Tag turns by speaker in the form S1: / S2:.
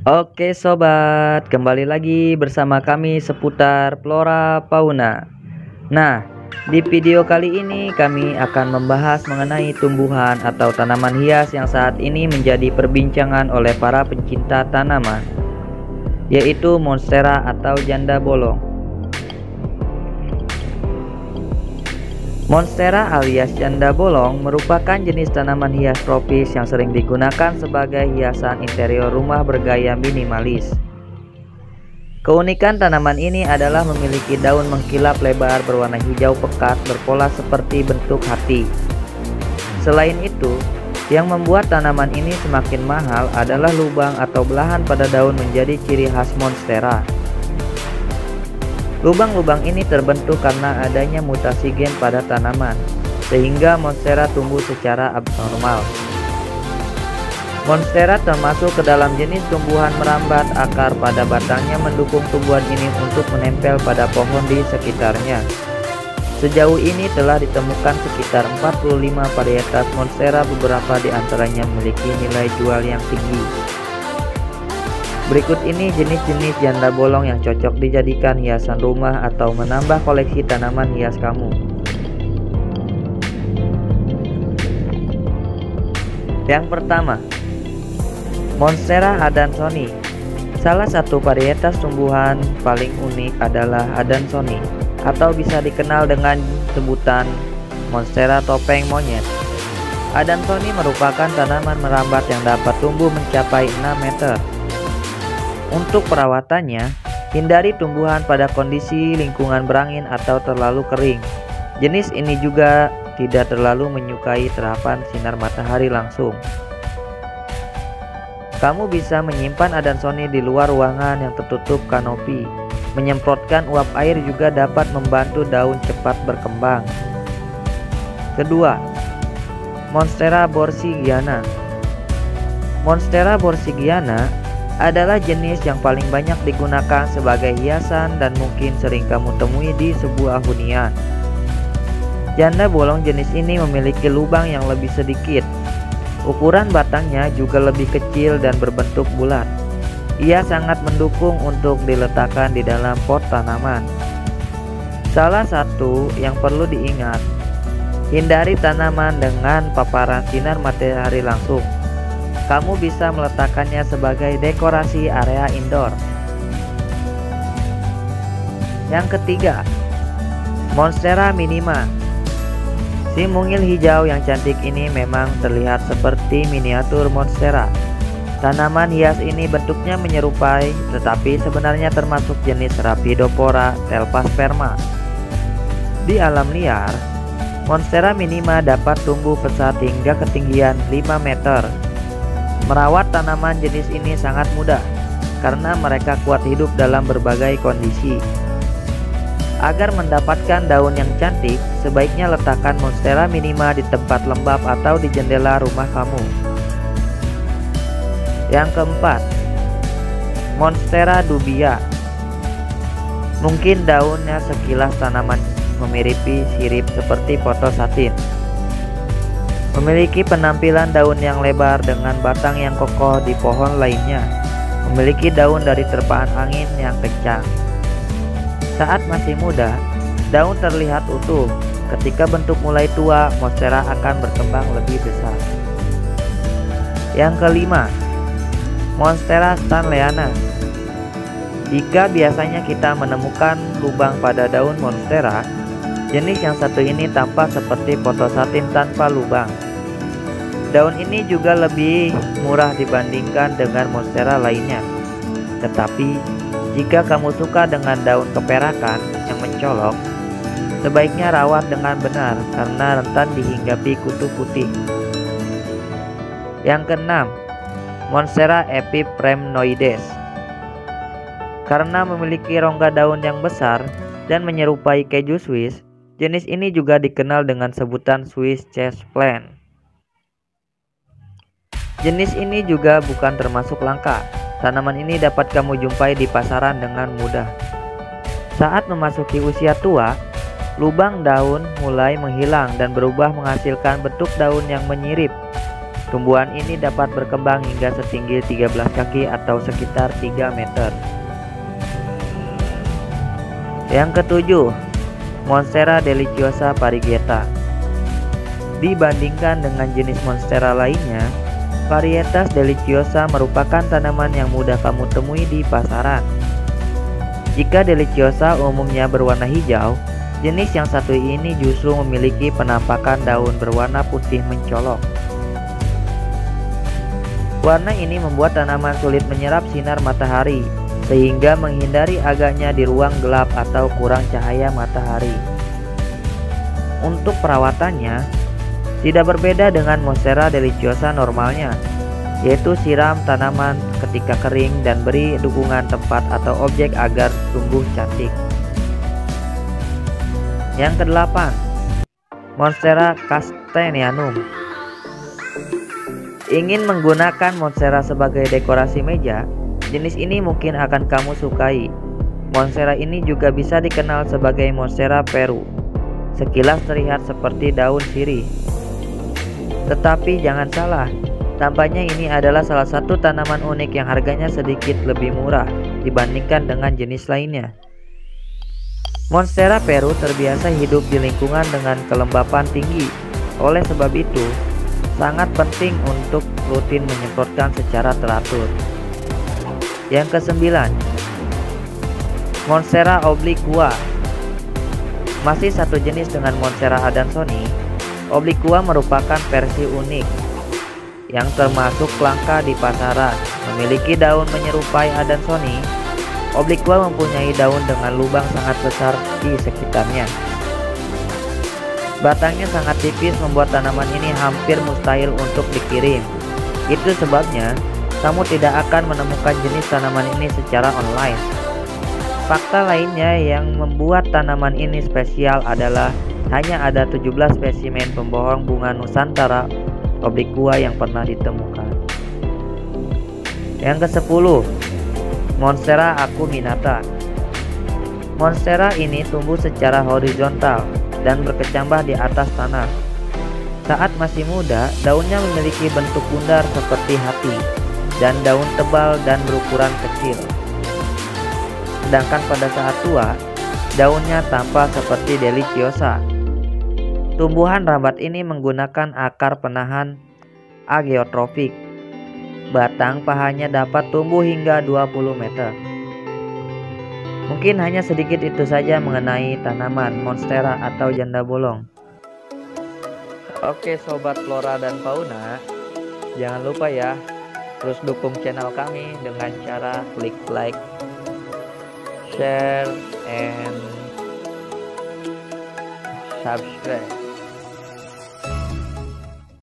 S1: Oke sobat, kembali lagi bersama kami seputar flora fauna. Nah, di video kali ini kami akan membahas mengenai tumbuhan atau tanaman hias yang saat ini menjadi perbincangan oleh para pencinta tanaman, yaitu monstera atau janda bolong. Monstera alias janda bolong merupakan jenis tanaman hias tropis yang sering digunakan sebagai hiasan interior rumah bergaya minimalis. Keunikan tanaman ini adalah memiliki daun mengkilap lebar berwarna hijau pekat berpola seperti bentuk hati. Selain itu, yang membuat tanaman ini semakin mahal adalah lubang atau belahan pada daun menjadi ciri khas monstera. Lubang-lubang ini terbentuk karena adanya mutasi gen pada tanaman, sehingga monstera tumbuh secara abnormal. Monstera termasuk ke dalam jenis tumbuhan merambat akar pada batangnya mendukung tumbuhan ini untuk menempel pada pohon di sekitarnya. Sejauh ini telah ditemukan sekitar 45 varietas monstera, beberapa di antaranya memiliki nilai jual yang tinggi. Berikut ini jenis-jenis janda bolong yang cocok dijadikan hiasan rumah atau menambah koleksi tanaman hias kamu. Yang pertama, Monstera adansoni. Salah satu varietas tumbuhan paling unik adalah adansoni, atau bisa dikenal dengan sebutan monstera topeng monyet. Adansoni merupakan tanaman merambat yang dapat tumbuh mencapai 6 meter. Untuk perawatannya, hindari tumbuhan pada kondisi lingkungan berangin atau terlalu kering. Jenis ini juga tidak terlalu menyukai terapan sinar matahari langsung. Kamu bisa menyimpan adansoni di luar ruangan yang tertutup kanopi. Menyemprotkan uap air juga dapat membantu daun cepat berkembang. Kedua, Monstera borsigiana. Monstera borsigiana adalah jenis yang paling banyak digunakan sebagai hiasan dan mungkin sering kamu temui di sebuah hunian. Janda bolong jenis ini memiliki lubang yang lebih sedikit. Ukuran batangnya juga lebih kecil dan berbentuk bulat. Ia sangat mendukung untuk diletakkan di dalam pot tanaman. Salah satu yang perlu diingat, hindari tanaman dengan paparan sinar matahari langsung. Kamu bisa meletakkannya sebagai dekorasi area indoor. Yang ketiga, Monstera minima. Si mungil hijau yang cantik ini memang terlihat seperti miniatur monstera. Tanaman hias ini bentuknya menyerupai, tetapi sebenarnya termasuk jenis Rhaphidophora Thelpasperma. Di alam liar, Monstera minima dapat tumbuh pesat hingga ketinggian 5 meter. Merawat tanaman jenis ini sangat mudah karena mereka kuat hidup dalam berbagai kondisi. Agar mendapatkan daun yang cantik, sebaiknya letakkan Monstera minima di tempat lembab atau di jendela rumah kamu. Yang keempat, Monstera dubia. Mungkin daunnya sekilas tanaman memiripi sirip seperti foto satin. Memiliki penampilan daun yang lebar dengan batang yang kokoh di pohon lainnya. Memiliki daun dari terpaan angin yang kencang. Saat masih muda, daun terlihat utuh. Ketika bentuk mulai tua, monstera akan berkembang lebih besar. Yang kelima, Monstera stanleyana. Jika biasanya kita menemukan lubang pada daun monstera, jenis yang satu ini tampak seperti foto satin tanpa lubang. Daun ini juga lebih murah dibandingkan dengan monstera lainnya. Tetapi, jika kamu suka dengan daun keperakan yang mencolok, sebaiknya rawat dengan benar karena rentan dihinggapi kutu putih. Yang keenam, Monstera epipremnoides. Karena memiliki rongga daun yang besar dan menyerupai keju Swiss, jenis ini juga dikenal dengan sebutan Swiss cheese plant. Jenis ini juga bukan termasuk langka. Tanaman ini dapat kamu jumpai di pasaran dengan mudah. Saat memasuki usia tua, lubang daun mulai menghilang dan berubah menghasilkan bentuk daun yang menyirip. Tumbuhan ini dapat berkembang hingga setinggi 13 kaki atau sekitar 3 meter. Yang ketujuh, Monstera deliciosa parigeta. Dibandingkan dengan jenis monstera lainnya, varietas deliciosa merupakan tanaman yang mudah kamu temui di pasaran. Jika deliciosa umumnya berwarna hijau, jenis yang satu ini justru memiliki penampakan daun berwarna putih mencolok. Warna ini membuat tanaman sulit menyerap sinar matahari, sehingga menghindari agaknya di ruang gelap atau kurang cahaya matahari. Untuk perawatannya, tidak berbeda dengan Monstera deliciosa normalnya, yaitu siram tanaman ketika kering dan beri dukungan tempat atau objek agar tumbuh cantik. Yang kedelapan, Monstera castaneanum. Ingin menggunakan Monstera sebagai dekorasi meja? Jenis ini mungkin akan kamu sukai. Monstera ini juga bisa dikenal sebagai Monstera Peru. Sekilas terlihat seperti daun sirih. Tetapi jangan salah, tampaknya ini adalah salah satu tanaman unik yang harganya sedikit lebih murah dibandingkan dengan jenis lainnya. Monstera Peru terbiasa hidup di lingkungan dengan kelembapan tinggi. Oleh sebab itu, sangat penting untuk rutin menyemprotkan secara teratur. Yang kesembilan, Monstera obliqua. Masih satu jenis dengan Monstera adansoni, obliqua merupakan versi unik yang termasuk langka di pasaran. Memiliki daun menyerupai adansoni, obliqua mempunyai daun dengan lubang sangat besar di sekitarnya. Batangnya sangat tipis membuat tanaman ini hampir mustahil untuk dikirim. Itu sebabnya kamu tidak akan menemukan jenis tanaman ini secara online. Fakta lainnya yang membuat tanaman ini spesial adalah hanya ada 17 spesimen pembohong bunga Nusantara obliqua yang pernah ditemukan. Yang ke-10, Monstera acuminata. Monstera ini tumbuh secara horizontal dan berkecambah di atas tanah. Saat masih muda, daunnya memiliki bentuk bundar seperti hati dan daun tebal dan berukuran kecil. Sedangkan pada saat tua, daunnya tampak seperti deliciosa. Tumbuhan rambat ini menggunakan akar penahan ageotrofik. Batang pahanya dapat tumbuh hingga 20 meter. Mungkin hanya sedikit itu saja mengenai tanaman Monstera atau janda bolong. Oke sobat flora dan fauna, jangan lupa ya, terus dukung channel kami dengan cara klik like, share, and subscribe.